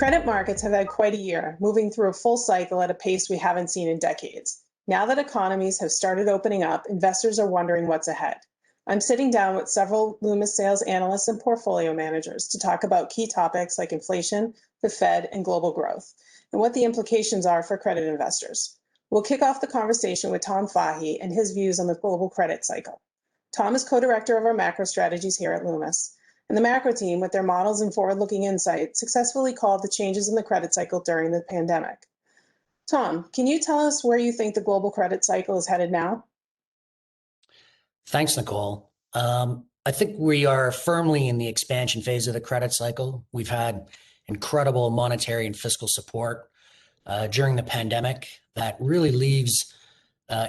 Credit markets have had quite a year, moving through a full cycle at a pace we haven't seen in decades. Now that economies have started opening up, investors are wondering what's ahead. I'm sitting down with several Loomis Sayles analysts and portfolio managers to talk about key topics like inflation, the Fed, and global growth, and what the implications are for credit investors. We'll kick off the conversation with Tom Fahey and his views on the global credit cycle. Tom is co-director of our macro strategies here at Loomis. And the macro team, with their models and forward-looking insight, successfully called the changes in the credit cycle during the pandemic. Tom, can you tell us where you think the global credit cycle is headed now? Thanks, Nicole. I think we are firmly in the expansion phase of the credit cycle. We've had incredible monetary and fiscal support during the pandemic that really leaves,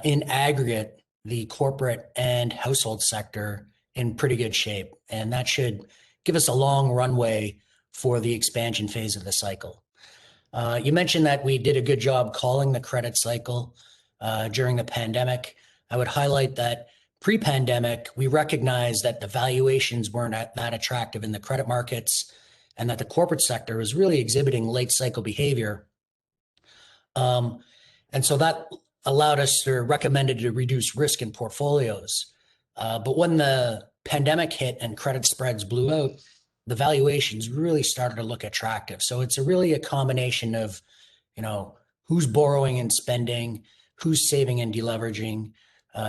in aggregate, the corporate and household sector in pretty good shape. And that should give us a long runway for the expansion phase of the cycle. You mentioned that we did a good job calling the credit cycle during the pandemic. I would highlight that pre-pandemic, we recognized that the valuations weren't that attractive in the credit markets and that the corporate sector was really exhibiting late cycle behavior. And so that allowed us to recommend to reduce risk in portfolios. But when the pandemic hit and credit spreads blew out, the valuations really started to look attractive. So it's really a combination of, who's borrowing and spending, who's saving and deleveraging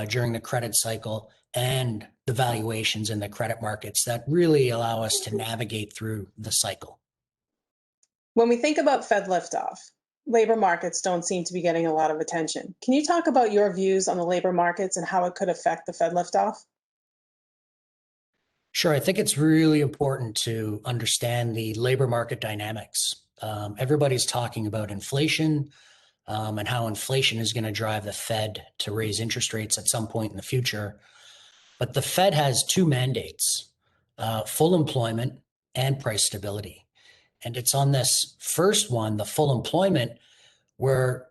during the credit cycle, and the valuations in the credit markets that really allow us to navigate through the cycle. When we think about Fed liftoff, labor markets don't seem to be getting a lot of attention. Can you talk about your views on the labor markets and how it could affect the Fed liftoff? Sure. I think it's really important to understand the labor market dynamics. Everybody's talking about inflation and how inflation is going to drive the Fed to raise interest rates at some point in the future. But the Fed has two mandates, full employment and price stability. And it's on this first one, the full employment, where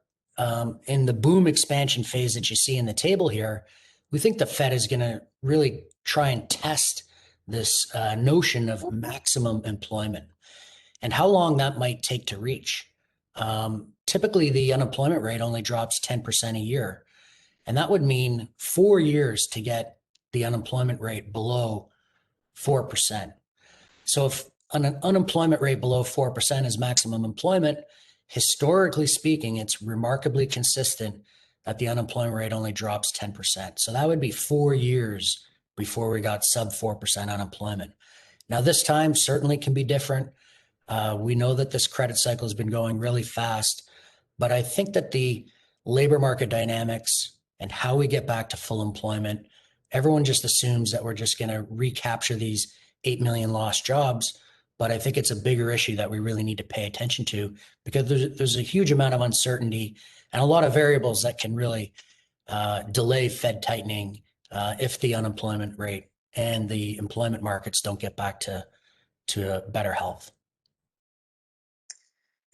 in the boom expansion phase that you see in the table here, we think the Fed is going to really try and test this notion of maximum employment and how long that might take to reach. Typically, the unemployment rate only drops 10% a year, and that would mean 4 years to get the unemployment rate below 4%. So if an unemployment rate below 4% is maximum employment, historically speaking, it's remarkably consistent that the unemployment rate only drops 10%. So that would be 4 years before we got sub 4% unemployment. Now, this time certainly can be different. We know that this credit cycle has been going really fast, but I think that the labor market dynamics and how we get back to full employment, everyone just assumes that we're just going to recapture these 8 million lost jobs. But I think it's a bigger issue that we really need to pay attention to because there's a huge amount of uncertainty and a lot of variables that can really delay Fed tightening if the unemployment rate and the employment markets don't get back to better health.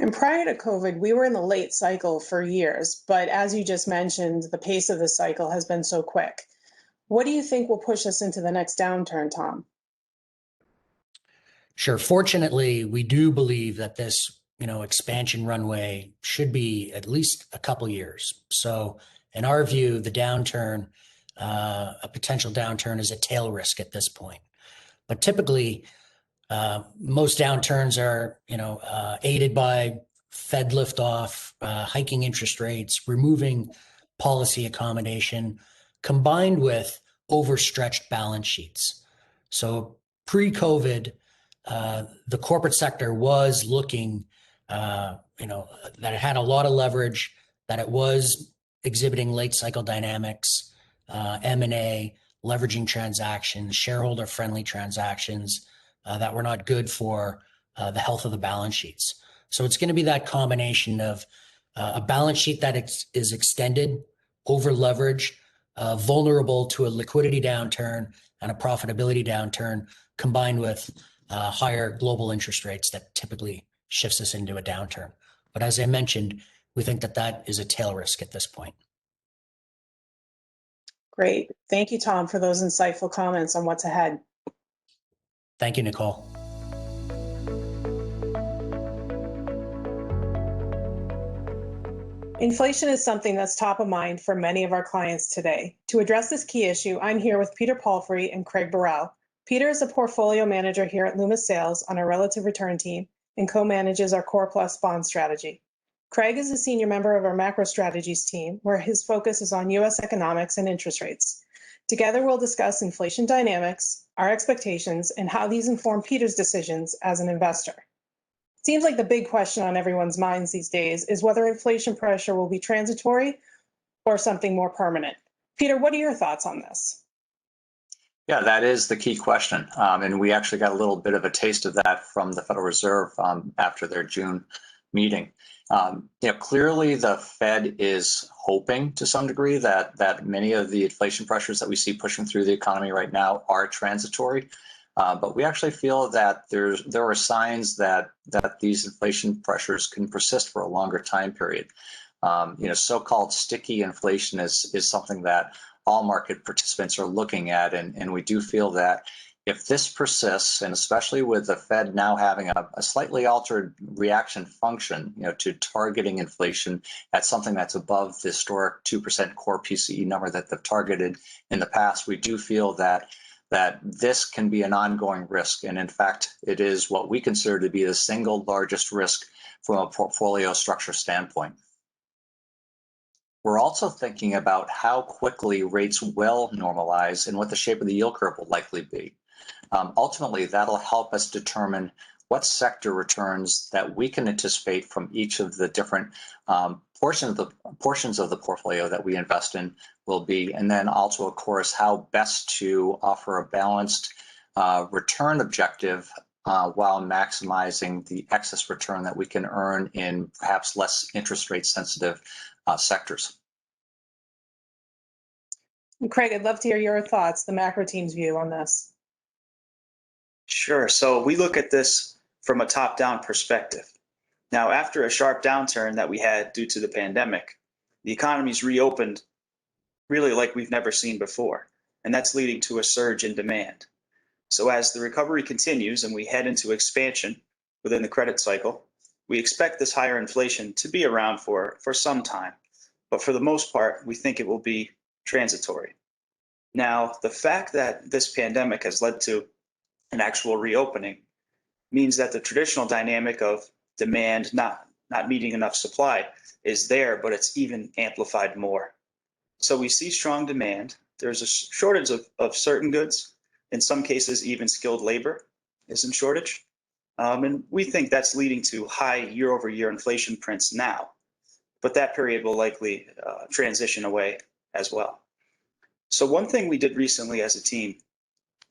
And prior to COVID, we were in the late cycle for years, but as you just mentioned, the pace of the cycle has been so quick. What do you think will push us into the next downturn, Tom? Sure. Fortunately, we do believe that this, expansion runway should be at least a couple years. So in our view, the downturn, a potential downturn is a tail risk at this point. But typically, most downturns are, aided by Fed liftoff, hiking interest rates, removing policy accommodation, combined with overstretched balance sheets. So pre-COVID, the corporate sector was looking, that it had a lot of leverage, that it was exhibiting late cycle dynamics, M&A, leveraging transactions, shareholder-friendly transactions that were not good for the health of the balance sheets. So it's going to be that combination of a balance sheet that is extended, over-leveraged, vulnerable to a liquidity downturn and a profitability downturn, combined with higher global interest rates that typically shifts us into a downturn. But as I mentioned, we think that is a tail risk at this point. Great. Thank you, Tom, for those insightful comments on what's ahead. Thank you, Nicole. Inflation is something that's top of mind for many of our clients today. To address this key issue, I'm here with Peter Palfrey and Craig Burrell. Peter is a portfolio manager here at Loomis Sayles on our relative return team and co-manages our Core Plus bond strategy. Craig is a senior member of our macro strategies team, where his focus is on U.S. economics and interest rates. Together, we'll discuss inflation dynamics, our expectations, and how these inform Peter's decisions as an investor. Seems like the big question on everyone's minds these days is whether inflation pressure will be transitory or something more permanent. Peter, what are your thoughts on this? Yeah, that is the key question. And we actually got a little bit of a taste of that from the Federal Reserve after their June meeting. Clearly the Fed is hoping to some degree that many of the inflation pressures that we see pushing through the economy right now are transitory. But we actually feel that there are signs that these inflation pressures can persist for a longer time period. So-called sticky inflation is something that all market participants are looking at, and we do feel that if this persists, and especially with the Fed now having a slightly altered reaction function, to targeting inflation at something that's above the historic 2% core PCE number that they've targeted in the past, we do feel that this can be an ongoing risk. And in fact, it is what we consider to be the single largest risk from a portfolio structure standpoint. We're also thinking about how quickly rates will normalize and what the shape of the yield curve will likely be. Ultimately, that'll help us determine what sector returns that we can anticipate from each of the different portions of the portfolio that we invest in will be, and then also, of course, how best to offer a balanced return objective while maximizing the excess return that we can earn in perhaps less interest rate sensitive sectors. And Craig, I'd love to hear your thoughts, the macro team's view on this. Sure. So we look at this from a top-down perspective. Now, after a sharp downturn that we had due to the pandemic, the economy's reopened really like we've never seen before, and that's leading to a surge in demand. So as the recovery continues and we head into expansion within the credit cycle, we expect this higher inflation to be around for some time, but for the most part, we think it will be transitory. Now, the fact that this pandemic has led to an actual reopening means that the traditional dynamic of demand not meeting enough supply is there, but it's even amplified more. So we see strong demand. There's a shortage of certain goods. In some cases, even skilled labor is in shortage. And we think that's leading to high year-over-year inflation prints now, but that period will likely transition away as well. So one thing we did recently as a team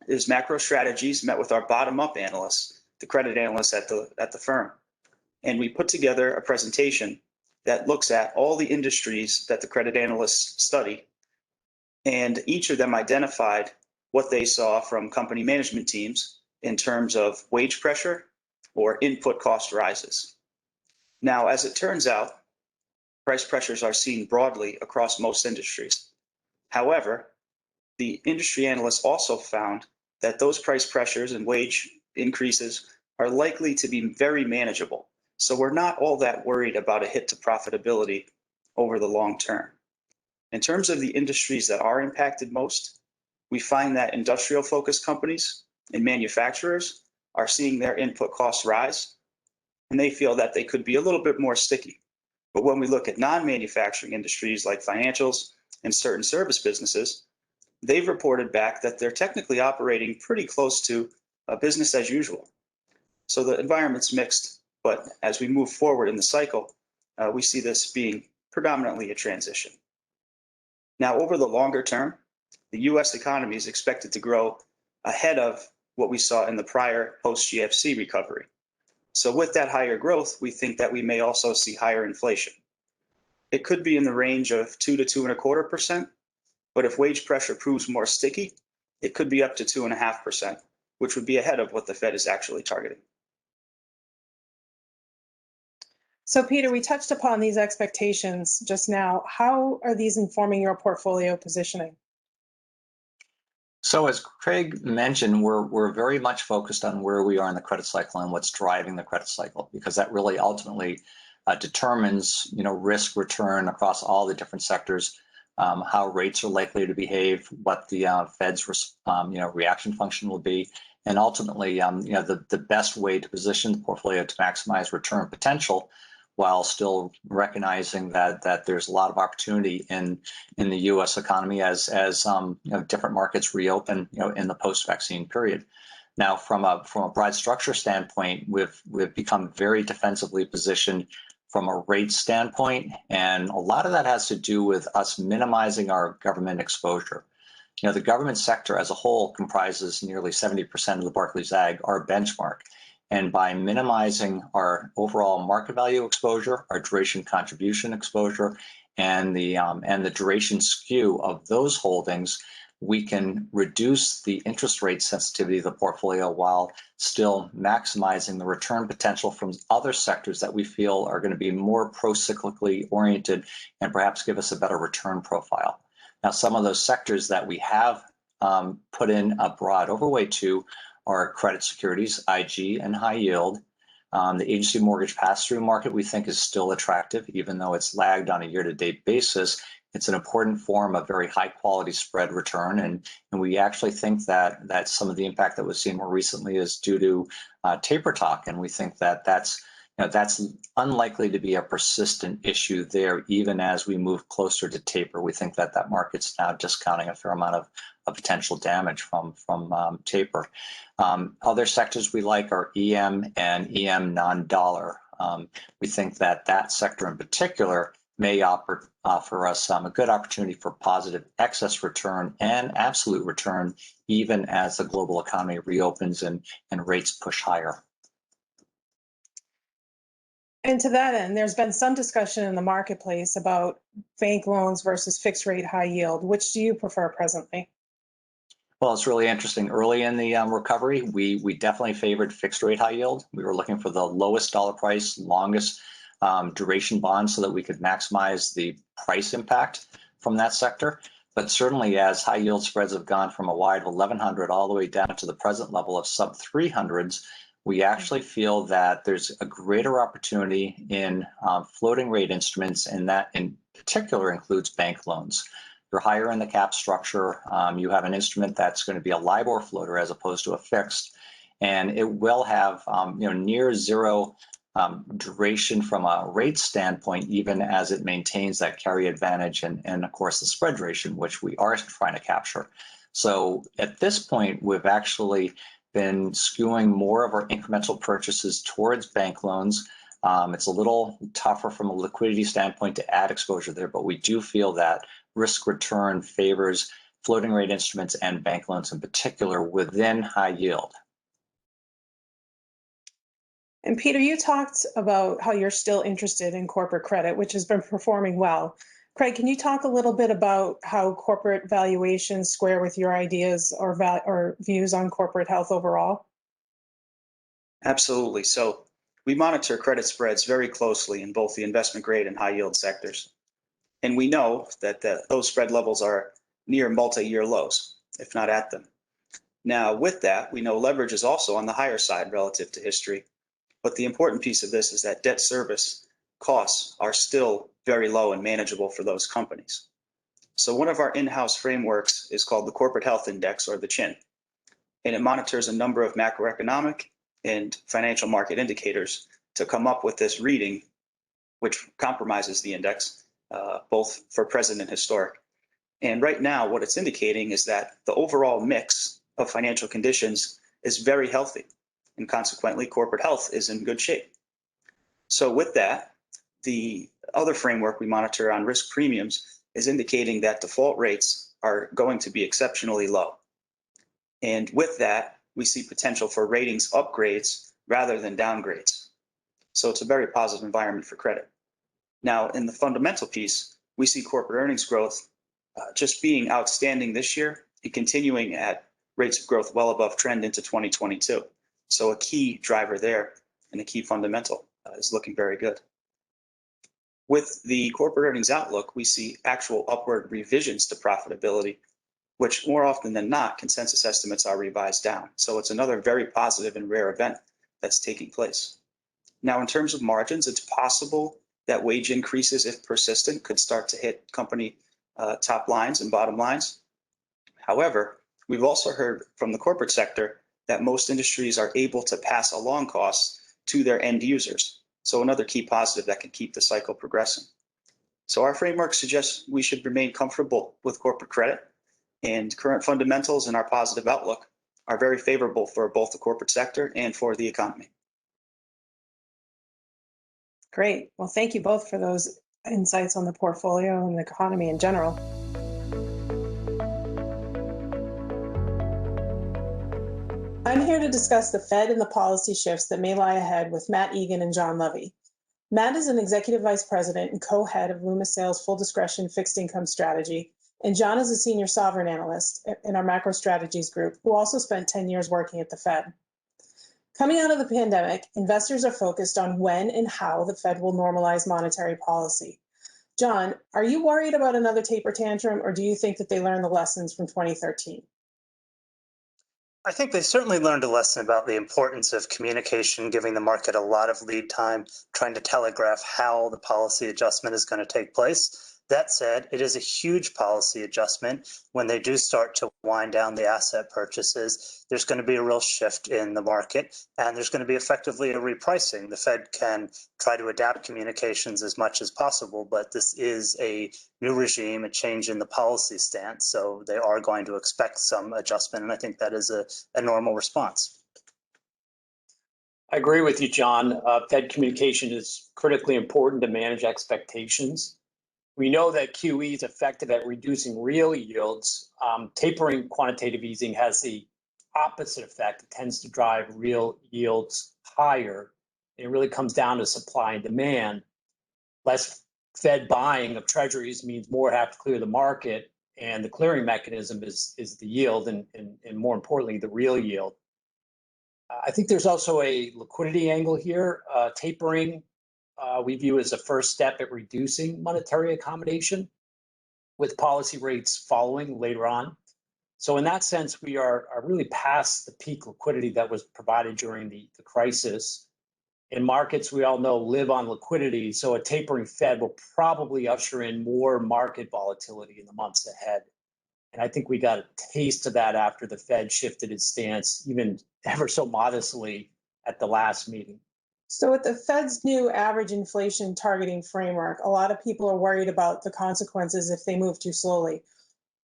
is macro strategies met with our bottom-up analysts, the credit analysts at the firm, and we put together a presentation that looks at all the industries that the credit analysts study, and each of them identified what they saw from company management teams in terms of wage pressure or input cost rises. Now, as it turns out, price pressures are seen broadly across most industries. However, the industry analysts also found that those price pressures and wage increases are likely to be very manageable. So we're not all that worried about a hit to profitability over the long term. In terms of the industries that are impacted most, we find that industrial-focused companies and manufacturers are seeing their input costs rise, and they feel that they could be a little bit more sticky. But when we look at non-manufacturing industries like financials and certain service businesses, they've reported back that they're technically operating pretty close to a business as usual. So the environment's mixed, but as we move forward in the cycle, we see this being predominantly a transition. Now, over the longer term, the US economy is expected to grow ahead of what we saw in the prior post-GFC recovery. So with that higher growth, we think that we may also see higher inflation. It could be in the range of 2 to 2.25%, but if wage pressure proves more sticky, it could be up to 2.5%, which would be ahead of what the Fed is actually targeting. So Peter, we touched upon these expectations just now. How are these informing your portfolio positioning? So as Craig mentioned, we're very much focused on where we are in the credit cycle and what's driving the credit cycle, because that really ultimately determines, risk return across all the different sectors, how rates are likely to behave, what the Fed's, reaction function will be, and ultimately, the best way to position the portfolio to maximize return potential, while still recognizing that there's a lot of opportunity in the U.S. economy as different markets reopen, in the post-vaccine period. Now, from a broad structure standpoint, we've become very defensively positioned from a rate standpoint, and a lot of that has to do with us minimizing our government exposure. The government sector as a whole comprises nearly 70% of the Barclays Agg, our benchmark. And by minimizing our overall market value exposure, our duration contribution exposure, and the duration skew of those holdings, we can reduce the interest rate sensitivity of the portfolio while still maximizing the return potential from other sectors that we feel are going to be more pro-cyclically oriented and perhaps give us a better return profile. Now, some of those sectors that we have put in a broad overweight to are credit securities, IG, and high yield. The agency mortgage pass-through market we think is still attractive, even though it's lagged on a year-to-date basis. It's an important form of very high-quality spread return, and we actually think that some of the impact that we've seen more recently is due to taper talk, and we think that's unlikely to be a persistent issue there, even as we move closer to taper. We think that market's now discounting a fair amount of potential damage from taper. Other sectors we like are EM and EM non-dollar. We think that sector in particular may offer us a good opportunity for positive excess return and absolute return, even as the global economy reopens and rates push higher. And to that end, there's been some discussion in the marketplace about bank loans versus fixed rate high yield. Which do you prefer presently? Well, it's really interesting. Early in the recovery, we definitely favored fixed rate high yield. We were looking for the lowest dollar price, longest duration bonds so that we could maximize the price impact from that sector. But certainly as high yield spreads have gone from a wide of 1100 all the way down to the present level of sub 300s, we actually feel that there's a greater opportunity in floating rate instruments, and that in particular includes bank loans. You're higher in the cap structure. You have an instrument that's going to be a LIBOR floater as opposed to a fixed, and it will have near zero duration from a rate standpoint, even as it maintains that carry advantage and of course the spread duration, which we are trying to capture. So at this point, we've actually been skewing more of our incremental purchases towards bank loans. It's a little tougher from a liquidity standpoint to add exposure there, but we do feel that risk return favors floating rate instruments and bank loans in particular within high yield. And Peter, you talked about how you're still interested in corporate credit, which has been performing well. Craig, can you talk a little bit about how corporate valuations square with your ideas or views on corporate health overall? Absolutely. So we monitor credit spreads very closely in both the investment grade and high yield sectors. And we know that those spread levels are near multi-year lows, if not at them. Now, with that, we know leverage is also on the higher side relative to history. But the important piece of this is that debt service costs are still very low and manageable for those companies. So one of our in-house frameworks is called the Corporate Health Index, or the CHIN, and it monitors a number of macroeconomic and financial market indicators to come up with this reading, which compromises the index, both for present and historic. And right now, what it's indicating is that the overall mix of financial conditions is very healthy, and consequently, corporate health is in good shape. So with that, the other framework we monitor on risk premiums is indicating that default rates are going to be exceptionally low. And with that, we see potential for ratings upgrades rather than downgrades. So it's a very positive environment for credit. Now, in the fundamental piece, we see corporate earnings growth just being outstanding this year and continuing at rates of growth well above trend into 2022. So a key driver there and a key fundamental is looking very good. With the corporate earnings outlook, we see actual upward revisions to profitability, which more often than not, consensus estimates are revised down. So it's another very positive and rare event that's taking place. Now, in terms of margins, it's possible that wage increases, if persistent, could start to hit company top lines and bottom lines. However, we've also heard from the corporate sector that most industries are able to pass along costs to their end users. So another key positive that can keep the cycle progressing. So our framework suggests we should remain comfortable with corporate credit, and current fundamentals and our positive outlook are very favorable for both the corporate sector and for the economy. Great. Well, thank you both for those insights on the portfolio and the economy in general. I'm here to discuss the Fed and the policy shifts that may lie ahead with Matt Egan and John Levy. Matt is an executive vice president and co-head of Loomis Sayles' full discretion fixed income strategy, and John is a senior sovereign analyst in our macro strategies group, who also spent 10 years working at the Fed. Coming out of the pandemic, investors are focused on when and how the Fed will normalize monetary policy. John, are you worried about another taper tantrum, or do you think that they learned the lessons from 2013? I think they certainly learned a lesson about the importance of communication, giving the market a lot of lead time, trying to telegraph how the policy adjustment is going to take place. That said, it is a huge policy adjustment. When they do start to wind down the asset purchases, there's going to be a real shift in the market, and there's going to be effectively a repricing. The Fed can try to adapt communications as much as possible, but this is a new regime, a change in the policy stance, so they are going to expect some adjustment, and I think that is a normal response. I agree with you, John. Fed communication is critically important to manage expectations. We know that QE is effective at reducing real yields. Tapering quantitative easing has the opposite effect. It tends to drive real yields higher. It really comes down to supply and demand. Less Fed buying of treasuries means more have to clear the market, and the clearing mechanism is the yield and more importantly, the real yield. I think there's also a liquidity angle here. Tapering we view as a first step at reducing monetary accommodation, with policy rates following later on. So in that sense, we are really past the peak liquidity that was provided during the crisis. And markets, we all know, live on liquidity. So a tapering Fed will probably usher in more market volatility in the months ahead. And I think we got a taste of that after the Fed shifted its stance, even ever so modestly, at the last meeting. So with the Fed's new average inflation targeting framework, a lot of people are worried about the consequences if they move too slowly.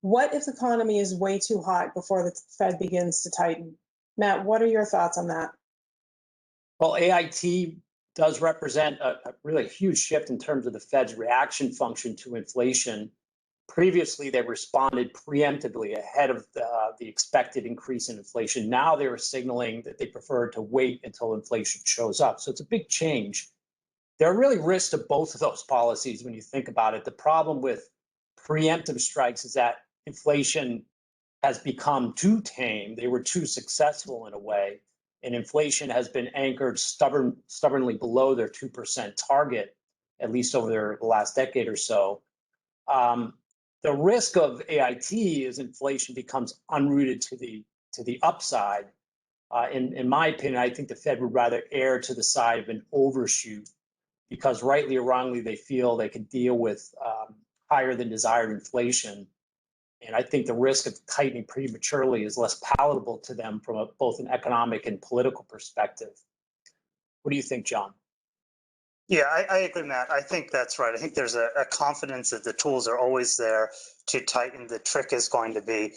What if the economy is way too hot before the Fed begins to tighten? Matt, what are your thoughts on that? Well, AIT does represent a really huge shift in terms of the Fed's reaction function to inflation. Previously, they responded preemptively ahead of the expected increase in inflation. Now they were signaling that they prefer to wait until inflation shows up. So it's a big change. There are really risks to both of those policies when you think about it. The problem with preemptive strikes is that inflation has become too tame. They were too successful in a way, and inflation has been anchored stubbornly below their 2% target, at least over the last decade or so. The risk of AIT is inflation becomes unrooted to the upside. In my opinion, I think the Fed would rather err to the side of an overshoot, because rightly or wrongly, they feel they can deal with higher than desired inflation. And I think the risk of tightening prematurely is less palatable to them from both an economic and political perspective. What do you think, John? Yeah, I agree, Matt. I think that's right. I think there's a confidence that the tools are always there to tighten. The trick is going to be,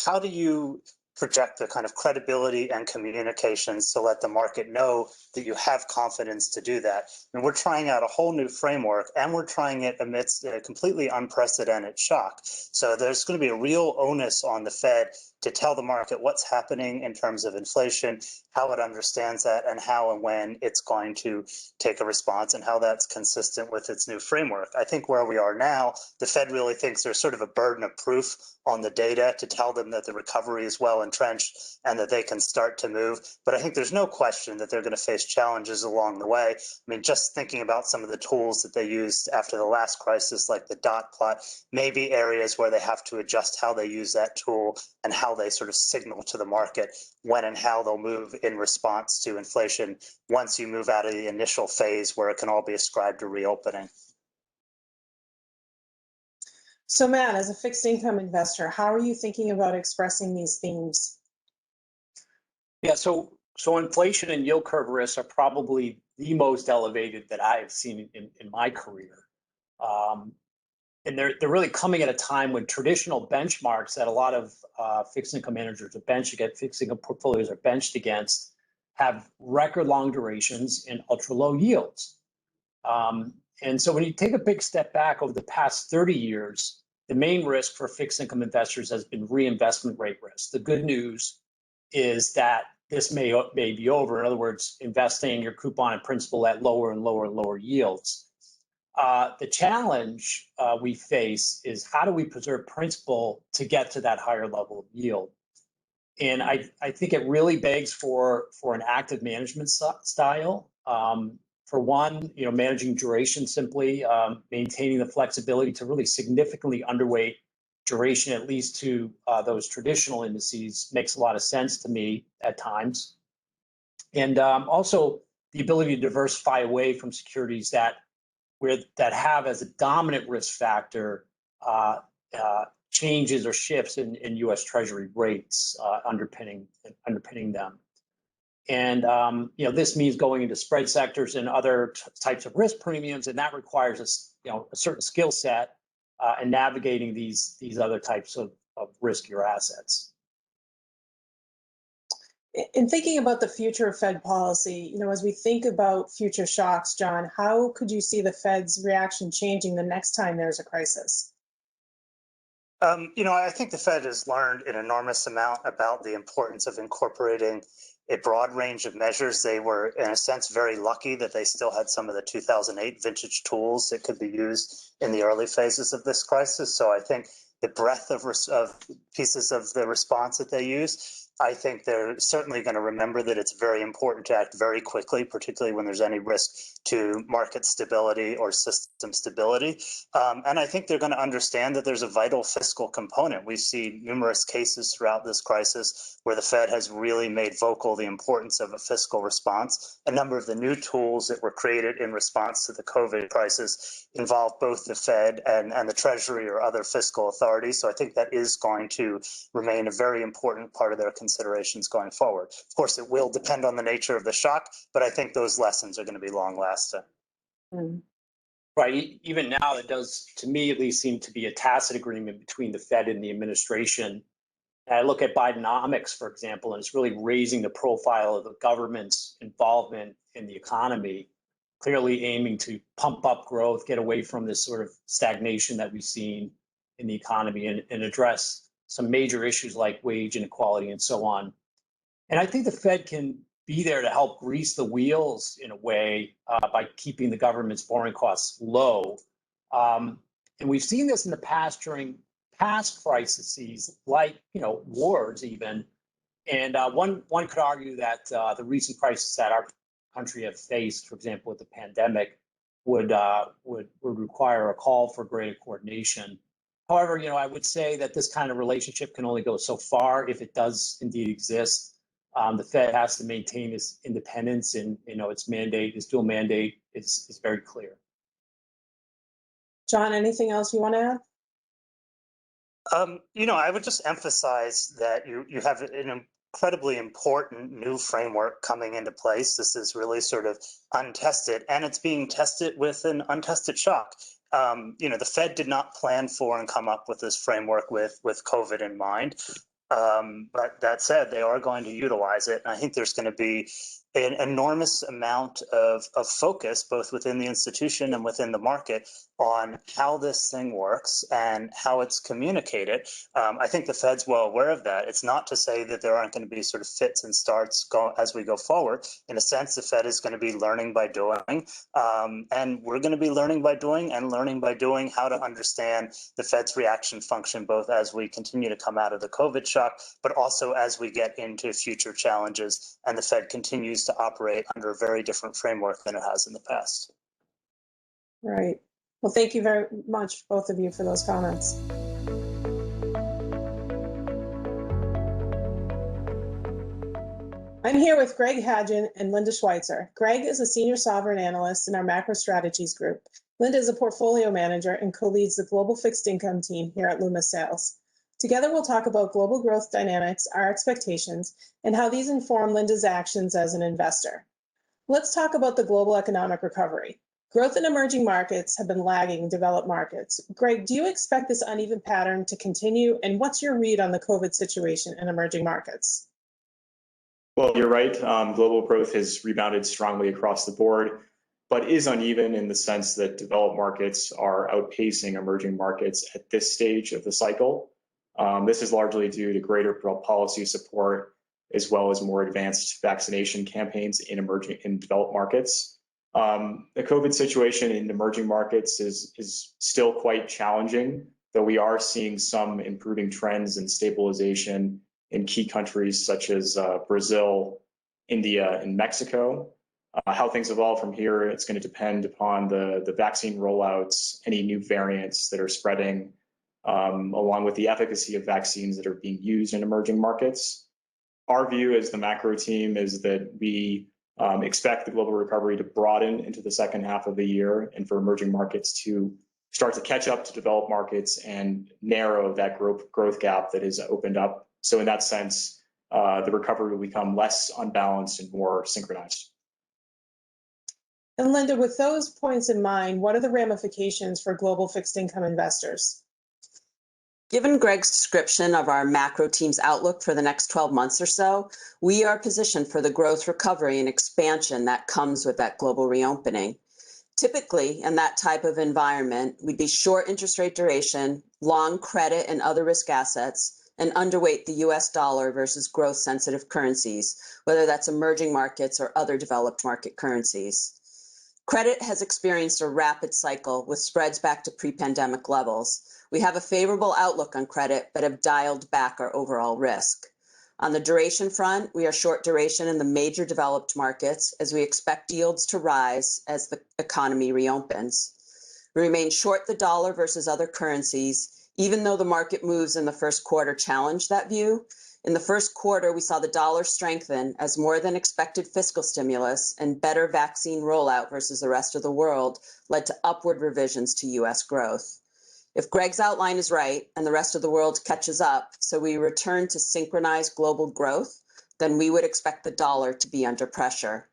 how do you project the kind of credibility and communications to let the market know that you have confidence to do that? And we're trying out a whole new framework, and we're trying it amidst a completely unprecedented shock. So there's going to be a real onus on the Fed to tell the market what's happening in terms of inflation, how it understands that, and how and when it's going to take a response, and how that's consistent with its new framework. I think where we are now, the Fed really thinks there's sort of a burden of proof on the data to tell them that the recovery is well entrenched and that they can start to move. But I think there's no question that they're going to face challenges along the way. I mean, just thinking about some of the tools that they used after the last crisis, like the dot plot, maybe areas where they have to adjust how they use that tool and how how they sort of signal to the market when and how they'll move in response to inflation once you move out of the initial phase where it can all be ascribed to reopening. So Matt, as a fixed income investor, how are you thinking about expressing these themes? Yeah, so inflation and yield curve risks are probably the most elevated that I have seen in my career. And they're really coming at a time when traditional benchmarks that a lot of fixed income managers are benched against, fixed income portfolios are benched against, have record long durations and ultra low yields. And so when you take a big step back over the past 30 years, the main risk for fixed income investors has been reinvestment rate risk. The good news is that this may be over. In other words, investing your coupon and principal at lower and lower and lower yields. The challenge we face is how do we preserve principal to get to that higher level of yield? And I think it really begs for an active management style. For one, managing duration simply, maintaining the flexibility to really significantly underweight duration, at least to those traditional indices, makes a lot of sense to me at times. And also the ability to diversify away from securities that have as a dominant risk factor changes or shifts in U.S. Treasury rates underpinning them. And this means going into spread sectors and other types of risk premiums, and that requires a certain skill set in navigating these other types of riskier assets. In thinking about the future of Fed policy, as we think about future shocks, John, how could you see the Fed's reaction changing the next time there's a crisis? I think the Fed has learned an enormous amount about the importance of incorporating a broad range of measures. They were, in a sense, very lucky that they still had some of the 2008 vintage tools that could be used in the early phases of this crisis. So I think the breadth of pieces of the response that they use, I think they're certainly going to remember that it's very important to act very quickly, particularly when there's any risk to market stability or system stability. And I think they're going to understand that there's a vital fiscal component. We see numerous cases throughout this crisis where the Fed has really made vocal the importance of a fiscal response. A number of the new tools that were created in response to the COVID crisis involve both the Fed and the Treasury or other fiscal authorities. So I think that is going to remain a very important part of their considerations going forward. Of course, it will depend on the nature of the shock, but I think those lessons are going to be long lasting. Right. Even now, it does, to me at least, seem to be a tacit agreement between the Fed and the administration. And I look at Bidenomics, for example, and it's really raising the profile of the government's involvement in the economy, clearly aiming to pump up growth, get away from this sort of stagnation that we've seen in the economy, and address some major issues like wage inequality and so on. And I think the Fed can be there to help grease the wheels in a way by keeping the government's borrowing costs low. And we've seen this in the past during past crises, like wars even. And one could argue that the recent crisis that our country have faced, for example, with the pandemic, would require a call for greater coordination. However, I would say that this kind of relationship can only go so far if it does indeed exist. The Fed has to maintain its independence, and its mandate, its dual mandate, is very clear. John, anything else you want to add? I would just emphasize that you have an incredibly important new framework coming into place. This is really sort of untested, and it's being tested with an untested shock. The Fed did not plan for and come up with this framework with COVID in mind. But that said, they are going to utilize it. And I think there's going to be an enormous amount of focus, both within the institution and within the market, on how this thing works and how it's communicated. I think the Fed's well aware of that. It's not to say that there aren't going to be sort of fits and starts as we go forward. In a sense, the Fed is going to be learning by doing, and we're going to be learning by doing how to understand the Fed's reaction function, both as we continue to come out of the COVID shock, but also as we get into future challenges and the Fed continues to operate under a very different framework than it has in the past. Right. Well, thank you very much, both of you, for those comments. I'm here with Greg Hadgen and Linda Schweitzer. Greg is a senior sovereign analyst in our macro strategies group. Linda is a portfolio manager and co-leads the global fixed income team here at Loomis Sayles. Together, we'll talk about global growth dynamics, our expectations, and how these inform Linda's actions as an investor. Let's talk about the global economic recovery. Growth in emerging markets have been lagging developed markets. Greg, do you expect this uneven pattern to continue? And what's your read on the COVID situation in emerging markets? Well, you're right. Global growth has rebounded strongly across the board, but is uneven in the sense that developed markets are outpacing emerging markets at this stage of the cycle. This is largely due to greater policy support, as well as more advanced vaccination campaigns in developed markets. The COVID situation in emerging markets is still quite challenging, though we are seeing some improving trends and stabilization in key countries such as Brazil, India, and Mexico. How things evolve from here, it's going to depend upon the vaccine rollouts, any new variants that are spreading, along with the efficacy of vaccines that are being used in emerging markets. Our view as the macro team is that we expect the global recovery to broaden into the second half of the year and for emerging markets to start to catch up to developed markets and narrow that growth gap that has opened up. So in that sense, the recovery will become less unbalanced and more synchronized. And Linda, with those points in mind, what are the ramifications for global fixed income investors? Given Greg's description of our macro team's outlook for the next 12 months or so, we are positioned for the growth, recovery, and expansion that comes with that global reopening. Typically, in that type of environment, we'd be short interest rate duration, long credit and other risk assets, and underweight the US dollar versus growth-sensitive currencies, whether that's emerging markets or other developed market currencies. Credit has experienced a rapid cycle with spreads back to pre-pandemic levels. We have a favorable outlook on credit, but have dialed back our overall risk. On the duration front, we are short duration in the major developed markets as we expect yields to rise as the economy reopens. We remain short the dollar versus other currencies, even though the market moves in the first quarter challenged that view. In the first quarter, we saw the dollar strengthen as more than expected fiscal stimulus and better vaccine rollout versus the rest of the world led to upward revisions to US growth. If Greg's outline is right and the rest of the world catches up, so we return to synchronized global growth, then we would expect the dollar to be under pressure.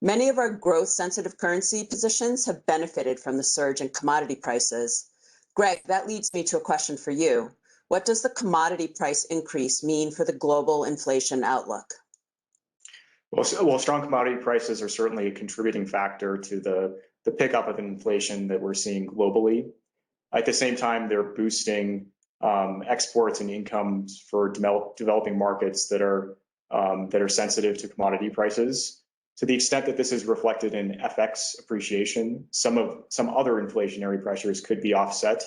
Many of our growth-sensitive currency positions have benefited from the surge in commodity prices. Greg, that leads me to a question for you. What does the commodity price increase mean for the global inflation outlook? Well, strong commodity prices are certainly a contributing factor to the pickup of inflation that we're seeing globally. At the same time, they're boosting exports and incomes for developing markets that are sensitive to commodity prices. To the extent that this is reflected in FX appreciation, some other inflationary pressures could be offset.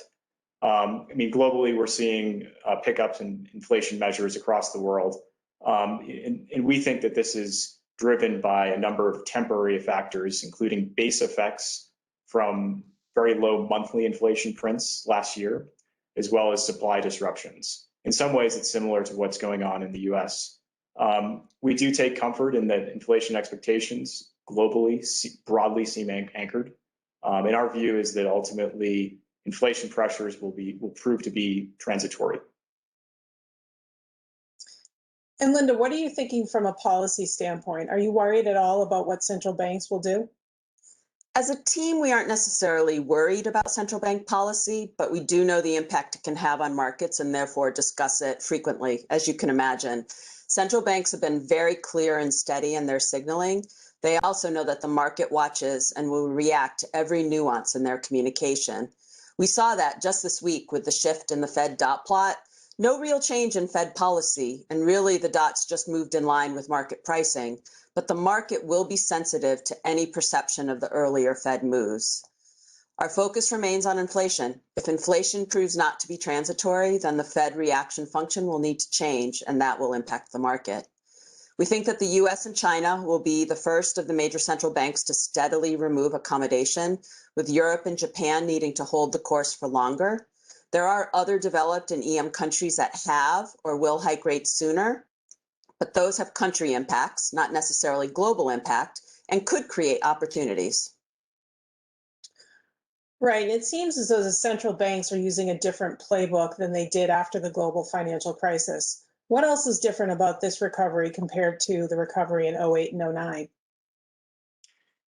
Globally, we're seeing pickups in inflation measures across the world. And we think that this is driven by a number of temporary factors, including base effects from very low monthly inflation prints last year, as well as supply disruptions. In some ways, it's similar to what's going on in the US. We do take comfort in that inflation expectations globally broadly seem anchored. And our view is that ultimately inflation pressures will prove to be transitory. And Linda, what are you thinking from a policy standpoint? Are you worried at all about what central banks will do? As a team, we aren't necessarily worried about central bank policy, but we do know the impact it can have on markets and therefore discuss it frequently, as you can imagine. Central banks have been very clear and steady in their signaling. They also know that the market watches and will react to every nuance in their communication. We saw that just this week with the shift in the Fed dot plot. No real change in Fed policy, and really the dots just moved in line with market pricing, but the market will be sensitive to any perception of the earlier Fed moves. Our focus remains on inflation. If inflation proves not to be transitory, then the Fed reaction function will need to change, and that will impact the market. We think that the US and China will be the first of the major central banks to steadily remove accommodation, with Europe and Japan needing to hold the course for longer. There are other developed and EM countries that have or will hike rates sooner, but those have country impacts, not necessarily global impact, and could create opportunities. Right. It seems as though the central banks are using a different playbook than they did after the global financial crisis. What else is different about this recovery compared to the recovery in 08 and 09?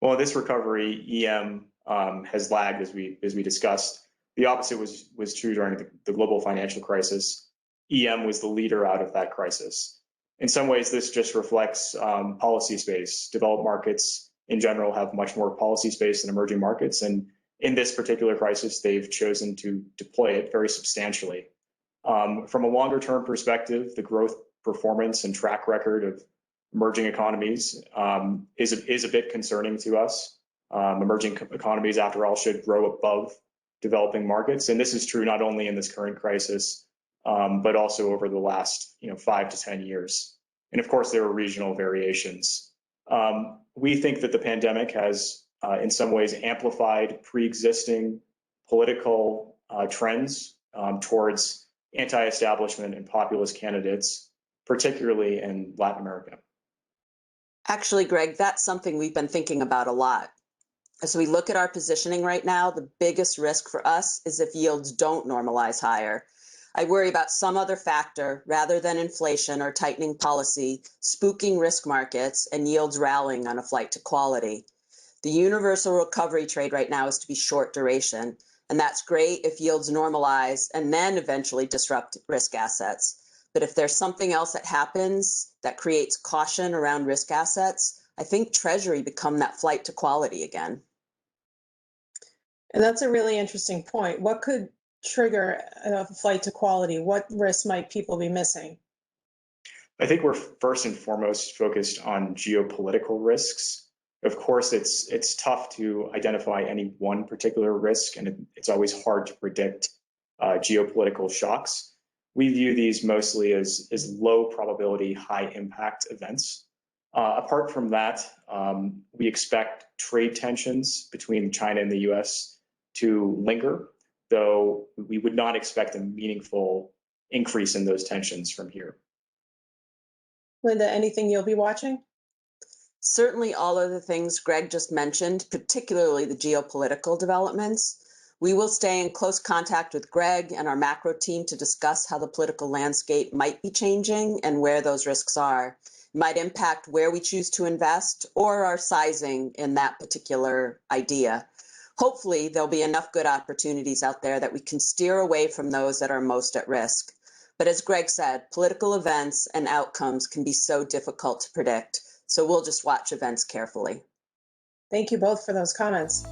Well, this recovery, EM has lagged as we discussed. The opposite was true during the global financial crisis. EM was the leader out of that crisis. In some ways, this just reflects policy space. Developed markets in general have much more policy space than emerging markets, and in this particular crisis, they've chosen to deploy it very substantially. From a longer term perspective, the growth performance and track record of emerging economies is a bit concerning to us. Emerging economies, after all, should grow above developing markets, and this is true not only in this current crisis, but also over the last 5 to 10 years. And of course, there are regional variations. We think that the pandemic has, in some ways, amplified pre-existing political trends towards anti-establishment and populist candidates, particularly in Latin America. Actually, Greg, that's something we've been thinking about a lot. As we look at our positioning right now, the biggest risk for us is if yields don't normalize higher. I worry about some other factor rather than inflation or tightening policy, spooking risk markets and yields rallying on a flight to quality. The universal recovery trade right now is to be short duration, and that's great if yields normalize and then eventually disrupt risk assets. But if there's something else that happens that creates caution around risk assets, I think Treasury become that flight to quality again. And that's a really interesting point. What could trigger a flight to quality? What risks might people be missing? I think we're first and foremost focused on geopolitical risks. Of course, it's tough to identify any one particular risk, and it's always hard to predict geopolitical shocks. We view these mostly as low probability, high impact events. Apart from that, we expect trade tensions between China and the US to linger, though we would not expect a meaningful increase in those tensions from here. Linda, anything you'll be watching? Certainly all of the things Greg just mentioned, particularly the geopolitical developments. We will stay in close contact with Greg and our macro team to discuss how the political landscape might be changing and where those risks are. It might impact where we choose to invest or our sizing in that particular idea. Hopefully, there'll be enough good opportunities out there that we can steer away from those that are most at risk. But as Greg said, political events and outcomes can be so difficult to predict. So we'll just watch events carefully. Thank you both for those comments.